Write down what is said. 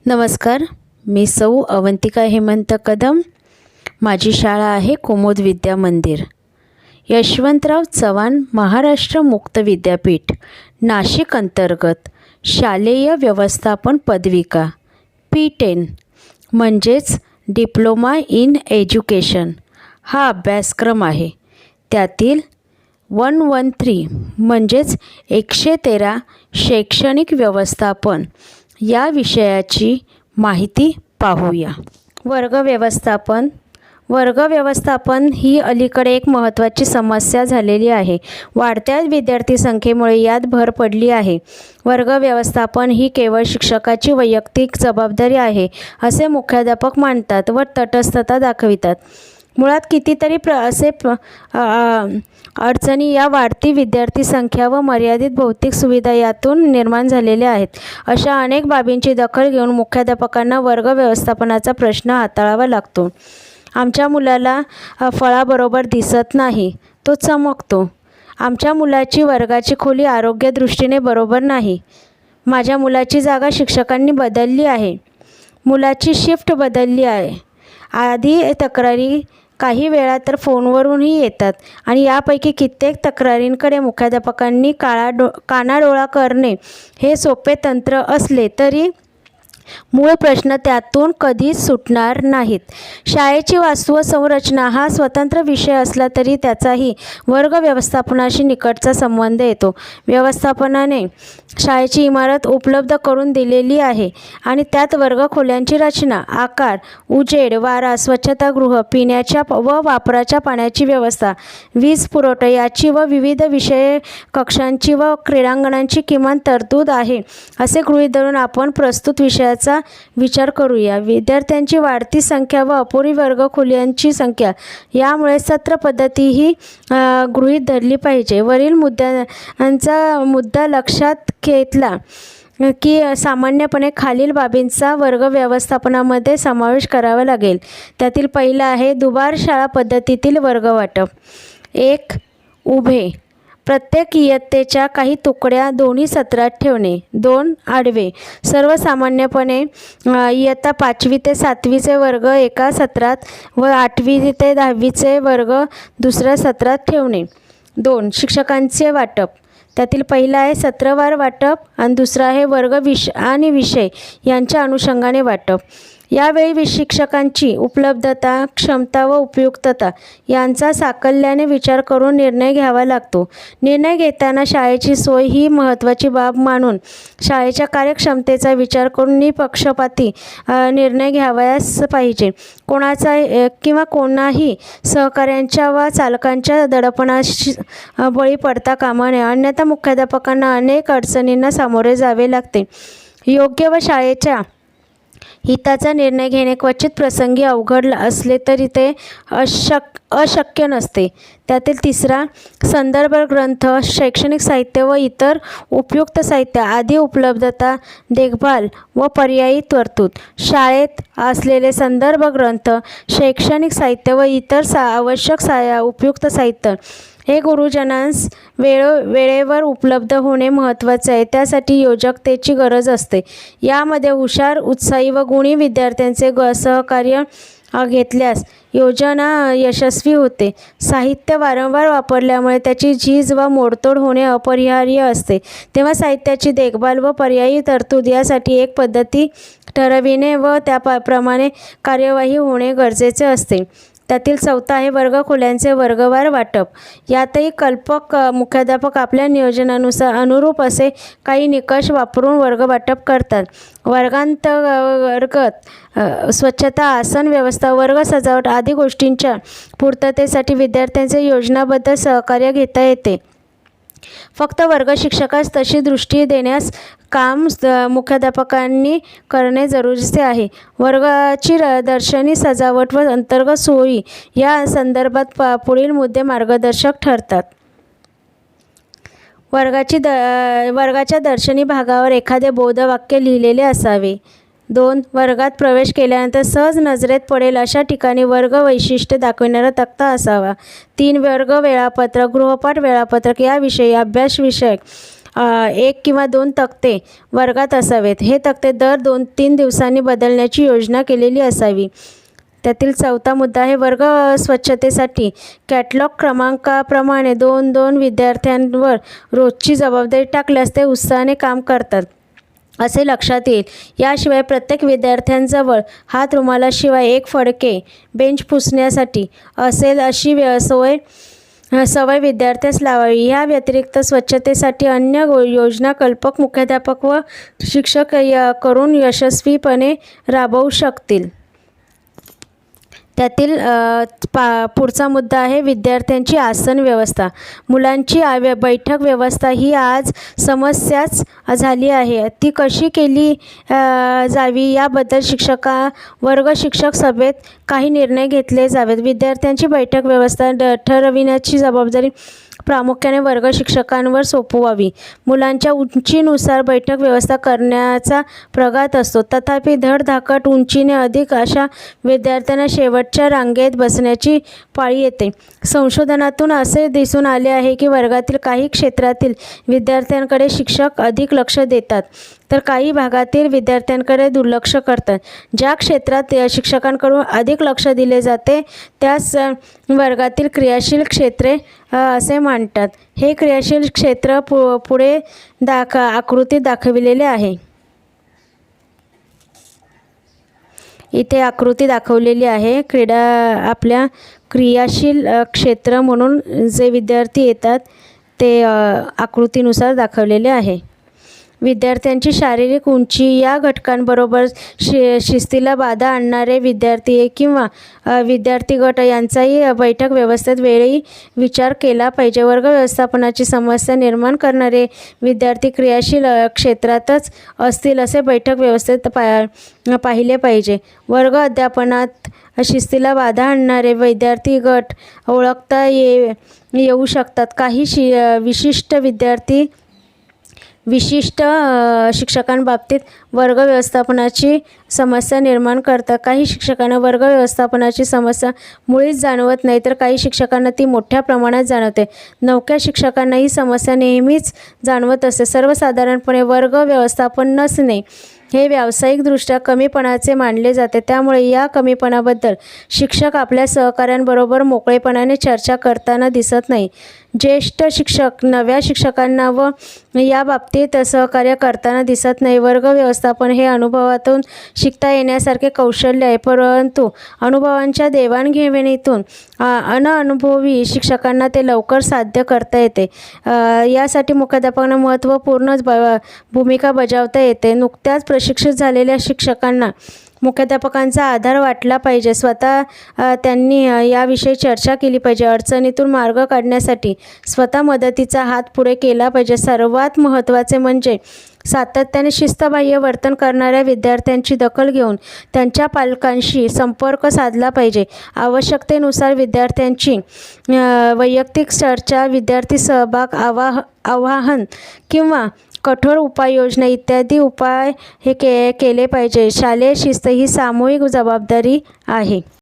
नमस्कार. मी सौ अवंतिका हेमंत कदम. माझी शाळा आहे कुमुद विद्या मंदिर, यशवंतराव चव्हाण महाराष्ट्र मुक्त विद्यापीठ, नाशिक अंतर्गत शालेय व्यवस्थापन पदविका P10 म्हणजेच डिप्लोमा इन एज्युकेशन हा अभ्यासक्रम आहे. त्यातील 113 म्हणजेच 113 शैक्षणिक व्यवस्थापन या विषयाची माहिती पाहूया. वर्ग व्यवस्थापन ही अलीकडे एक महत्त्वाची समस्या झालेली आहे. वाढत्या विद्यार्थी संख्येमुळे यात भर पडली आहे. वर्ग व्यवस्थापन ही केवळ शिक्षकाची वैयक्तिक जबाबदारी आहे असे मुख्याध्यापक मानतात व तटस्थता दाखवितात. मुळात कितीतरी अडचणी या वाढती विद्यार्थी संख्या व मर्यादित भौतिक सुविधा यातून निर्माण झालेल्या आहेत. अशा अनेक बाबींची दखल घेऊन मुख्याध्यापकांना वर्ग व्यवस्थापनाचा प्रश्न हाताळावा लागतो. आमच्या मुलाला फळाबरोबर दिसत नाही, तो चमकतो. आमच्या मुलाची वर्गाची खोली आरोग्यदृष्टीने बरोबर नाही. माझ्या मुलाची जागा शिक्षकांनी बदलली आहे. मुलाची शिफ्ट बदलली आहे. आदी तक्रारी काही वेळा तर फोनवरूनही येतात आणि यापैकी कित्येक तक्रारींकडे मुख्याध्यापकांनी कानाडोळा करणे हे सोपे तंत्र असले तरी मूळ प्रश्न त्यातून कधीच सुटणार नाहीत. शाळेची वास्तू व संरचना हा स्वतंत्र विषय असला तरी त्याचाही वर्ग व्यवस्थापनाशी निकटचा संबंध येतो. व्यवस्थापनाने शाळेची इमारत उपलब्ध करून दिलेली आहे आणि त्यात वर्गखोल्यांची रचना, आकार, उजेड, वारा, स्वच्छतागृह, पिण्याच्या व वापराच्या पाण्याची व्यवस्था, वीज पुरवठा याची व विविध विषय कक्षांची व क्रीडांगणांची किमान तरतूद आहे असे गृहीत धरून आपण प्रस्तुत विषयाचा विचार करूया. विद्यार्थ्यांची वाढती संख्या व अपुरी वर्गखोल्यांची संख्या यामुळे सत्र पद्धती ही गृहीत धरली पाहिजे. वरील मुद्दा लक्षात घेतला की सामान्यपणे खालील बाबींचा वर्ग व्यवस्थापनामध्ये समावेश करावा लागेल. त्यातील पहिला आहे दुबार शाळा पद्धतीतील वर्ग वाटप. 1. उभे, प्रत्येक इयत्तेच्या काही तुकड्या दोन्ही सत्रात ठेवणे. 2. आडवे, सर्वसामान्यपणे इयत्ता 5वी ते 7वीचे वर्ग एका सत्रात व 8वी ते 10वीचे वर्ग दुसऱ्या सत्रात ठेवणे. 2. शिक्षकांचे वाटप. त्यातील पहिला आहे सत्रवार वाटप आणि दुसरा आहे वर्ग आणि विषय यांच्या अनुषंगाने वाटप. यावेळी शिक्षकांची उपलब्धता, क्षमता व उपयुक्तता यांचा साकल्याने विचार करून निर्णय घ्यावा लागतो. निर्णय घेताना शाळेची सोय ही महत्त्वाची बाब मानून शाळेच्या कार्यक्षमतेचा विचार करून निपक्षपाती निर्णय घ्यावयास पाहिजे. कोणाही सहकाऱ्यांच्या वा चालकांच्या दडपणास बळी पडता कामा नये, अन्यथा मुख्याध्यापकांना अनेक अडचणींना सामोरे जावे लागते. योग्य व शाळेच्या हिताचा निर्णय घेणे क्वचित प्रसंगी अवघड असले तरी ते अशक्य नसते. त्यातील तिसरा संदर्भ ग्रंथ, शैक्षणिक साहित्य व इतर उपयुक्त साहित्य आदी उपलब्धता, देखभाल व पर्यायी तरतूद. शाळेत असलेले संदर्भ ग्रंथ, शैक्षणिक साहित्य व इतर आवश्यक उपयुक्त साहित्य हे गुरुजनांस वेळेवर उपलब्ध होणे महत्त्वाचे आहे. त्यासाठी योजकतेची गरज असते. यामध्ये हुशार, उत्साही व गुणी विद्यार्थ्यांचे सहकार्य घेतल्यास योजना यशस्वी होते. साहित्य वारंवार वापरल्यामुळे त्याची झीज व मोडतोड होणे अपरिहार्य असते. तेव्हा साहित्याची देखभाल व पर्यायी तरतूद यासाठी एक पद्धती ठरविणे व त्याप्रमाणे कार्यवाही होणे गरजेचे असते. त्यातील चौथा आहे वर्गखोल्यांचे वर्गवार वाटप. यातही कल्पक मुख्याध्यापक आपल्या नियोजनानुसार अनुरूप असे काही निकष वापरून वर्ग वाटप करतात. वर्गांतर्गत स्वच्छता, आसन व्यवस्था, वर्ग सजावट आदी गोष्टींच्या पूर्ततेसाठी विद्यार्थ्यांचे योजनाबद्ध सहकार्य घेता येते. फक्त वर्ग शिक्षकास तशी दृष्टी देण्यास काम मुख्याध्यापकांनी करणे जरुरीचे आहे. वर्गाची दर्शनी सजावट व अंतर्गत सोयी या संदर्भात पुढील मुद्दे मार्गदर्शक ठरतात. वर्गाच्या दर्शनी भागावर एखादे बोधवाक्य लिहिलेले असावे. 2. वर्गात प्रवेश केल्यानंतर सहज नजरेत पडेल अशा ठिकाणी वर्ग वैशिष्ट्ये दाखविणारा तक्ता असावा. 3. वर्ग वेळापत्रक, गृहपाठ वेळापत्रक याविषयी अभ्यास विषयक 1 किंवा 2 तक्ते वर्गात असावेत. हे तक्ते दर 2-3 दिवसांनी बदलण्याची योजना केलेली असावी. त्यातील 4था मुद्दा आहे वर्ग स्वच्छतेसाठी कॅटलॉग क्रमांकाप्रमाणे 2-2 विद्यार्थ्यांवर रोजची जबाबदारी टाकल्यास ते उत्साहाने काम करतात असे लक्षात येईल. याशिवाय प्रत्येक विद्यार्थ्यांजवळ हात रुमालाशिवाय 1 फडके बेंच पुसण्यासाठी असेल अशी सवय विद्यार्थ्यास लावावी. या व्यतिरिक्त स्वच्छतेसाठी अन्य योजनाकल्पक मुख्याध्यापक व शिक्षक करून यशस्वीपणे राबवू शकतील. त्यातील पुढचा मुद्दा आहे विद्यार्थ्यांची आसन व्यवस्था. मुलांची बैठक व्यवस्था ही आज समस्याच झाली आहे. ती कशी केली जावी याबद्दल वर्ग शिक्षक सभेत काही निर्णय घेतले जावेत. विद्यार्थ्यांची बैठक व्यवस्था ठरविण्याची जबाबदारी प्रामुख्याने वर्ग शिक्षकांवर सोपवावी. मुलांच्या उंचीनुसार बैठक व्यवस्था करण्याचा प्रघात असतो. तथापि धडधाकट उंचीने अधिक अशा विद्यार्थ्यांना शेवटच्या रांगेत बसण्याची पाळी येते. संशोधनातून असे दिसून आले आहे की वर्गातील काही क्षेत्रातील विद्यार्थ्यांकडे शिक्षक अधिक लक्ष देतात तर काही भागातील विद्यार्थ्यांकडे दुर्लक्ष करतात. ज्या क्षेत्रात शिक्षकांकडून अधिक लक्ष दिले जाते त्यास वर्गातील क्रियाशील क्षेत्रे असे मानतात. हे क्रियाशील क्षेत्र पुढे आकृतीत दाखविलेले आहे. इथे आकृती दाखवलेली आहे. आपल्या क्रियाशील क्षेत्र म्हणून जे विद्यार्थी येतात ते आकृतीनुसार दाखवलेले आहे. विद्यार्थ्यांची शारीरिक उंची या घटकांबरोबर शिस्तीला बाधा आणणारे विद्यार्थी किंवा विद्यार्थी गट यांचाही बैठक व्यवस्थेत वेळी विचार केला पाहिजे. वर्ग व्यवस्थापनाची समस्या निर्माण करणारे विद्यार्थी क्रियाशील क्षेत्रातच असतील असे बैठक व्यवस्थेत पाहिले पाहिजे. वर्ग अध्यापनात शिस्तीला बाधा आणणारे विद्यार्थी गट ओळखता येऊ शकतात. काही विशिष्ट शिक्षकांबाबतीत वर्ग व्यवस्थापनाची समस्या निर्माण करतात. काही शिक्षकांना वर्ग व्यवस्थापनाची समस्या मुळीच जाणवत नाही तर काही शिक्षकांना ती मोठ्या प्रमाणात जाणवते. नवख्या शिक्षकांना ही समस्या नेहमीच जाणवत असते. सर्वसाधारणपणे वर्ग व्यवस्थापन नसणे हे व्यावसायिकदृष्ट्या कमीपणाचे मानले जाते. त्यामुळे या कमीपणाबद्दल शिक्षक आपल्या सहकाऱ्यांबरोबर मोकळेपणाने चर्चा करताना दिसत नाही. ज्येष्ठ शिक्षक नव्या शिक्षकांना व या बाबतीत सहकार्य करताना दिसत नाही. वर्ग व्यवस्थापन हे अनुभवातून शिकता येण्यासारखे कौशल्य आहे, परंतु अनुभवांच्या देवाणघेवाणीतून अनअनुभवी शिक्षकांना ते लवकर साध्य करता येते. यासाठी मुख्याध्यापकांना महत्त्वपूर्ण भूमिका बजावता येते. नुकत्याच प्रशिक्षित झालेल्या शिक्षकांना मुख्याध्यापकांचा आधार वाटला पाहिजे. स्वतः त्यांनी याविषयी चर्चा केली पाहिजे. अडचणीतून मार्ग काढण्यासाठी स्वतः मदतीचा हात पुढे केला पाहिजे. सर्वात महत्त्वाचे म्हणजे सातत्याने शिस्तबाह्य वर्तन करणाऱ्या विद्यार्थ्यांची दखल घेऊन त्यांच्या पालकांशी संपर्क साधला पाहिजे. आवश्यकतेनुसार विद्यार्थ्यांची वैयक्तिक चर्चा, विद्यार्थी सहभाग, आवाहन किंवा कठोर उपाययोजना इत्यादी उपाय हे केले पाहिजे. शालेय शिस्त ही सामूहिक जबाबदारी आहे.